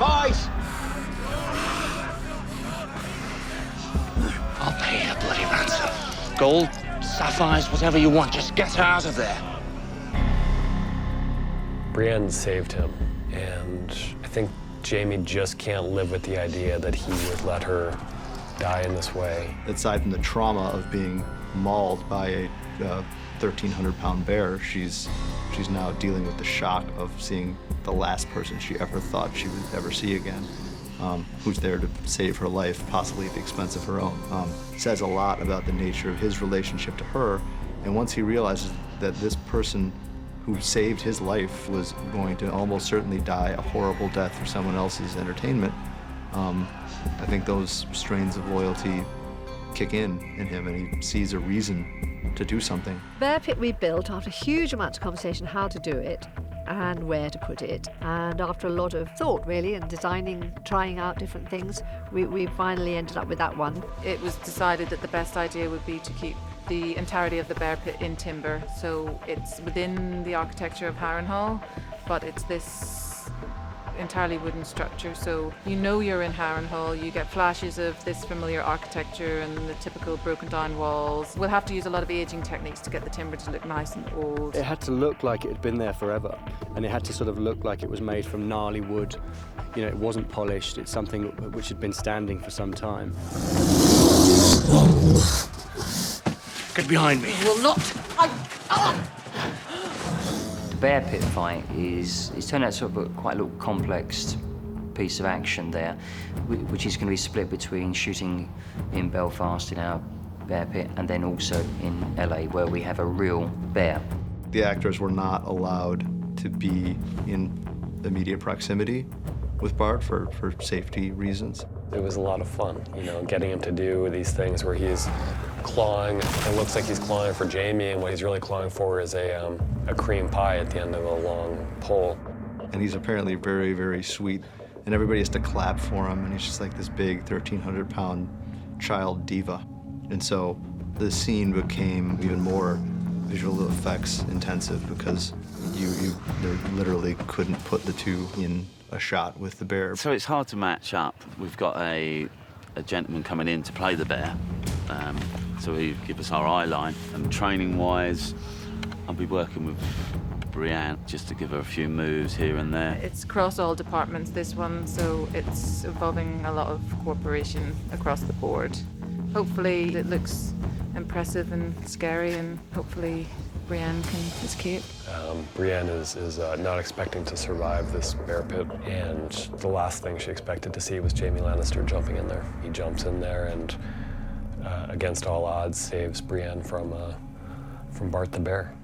fight! I'll pay the bloody ransom. Gold, sapphires, whatever you want, just get her out of there. Brienne saved him, and I think Jaime just can't live with the idea that he would let her die in this way. Aside from the trauma of being mauled by a 1,300-pound bear, she's now dealing with the shock of seeing the last person she ever thought she would ever see again, who's there to save her life, possibly at the expense of her own. Says a lot about the nature of his relationship to her, and once he realizes that this person who saved his life was going to almost certainly die a horrible death for someone else's entertainment, I think those strains of loyalty kick in him, and he sees a reason to do something. Bear pit we built after a huge amount of conversation how to do it and where to put it, and after a lot of thought really and designing, trying out different things, we finally ended up with that one. It was decided that the best idea would be to keep the entirety of the bear pit in timber, so it's within the architecture of Harrenhal, but it's this entirely wooden structure, so you know you're in Harrenhal. You get flashes of this familiar architecture and the typical broken down walls. We'll have to use a lot of aging techniques to get the timber to look nice and old. It had to look like it had been there forever, and it had to sort of look like it was made from gnarly wood. You know, it wasn't polished. It's something which had been standing for some time. Get behind me. Will not. The bear pit fight is turned out sort of quite a little complex piece of action there, which is going to be split between shooting in Belfast in our bear pit and then also in LA where we have a real bear. The actors were not allowed to be in immediate proximity with Bart for safety reasons. It was a lot of fun, you know, getting him to do these things where he's clawing. It looks like he's clawing for Jaime, and what he's really clawing for is a cream pie at the end of a long pole. And he's apparently very, very sweet, and everybody has to clap for him, and he's just like this big 1,300-pound child diva. And so the scene became even more visual effects intensive because you literally couldn't put the two in a shot with the bear. So it's hard to match up. We've got a gentleman coming in to play the bear, so he give us our eye line. And training-wise, I'll be working with Brienne just to give her a few moves here and there. It's across all departments, this one, so it's involving a lot of cooperation across the board. Hopefully it looks impressive and scary, and hopefully Brienne can escape. Brienne is not expecting to survive this bear pit, and the last thing she expected to see was Jaime Lannister jumping in there. He jumps in there and, against all odds, saves Brienne from Bart the bear.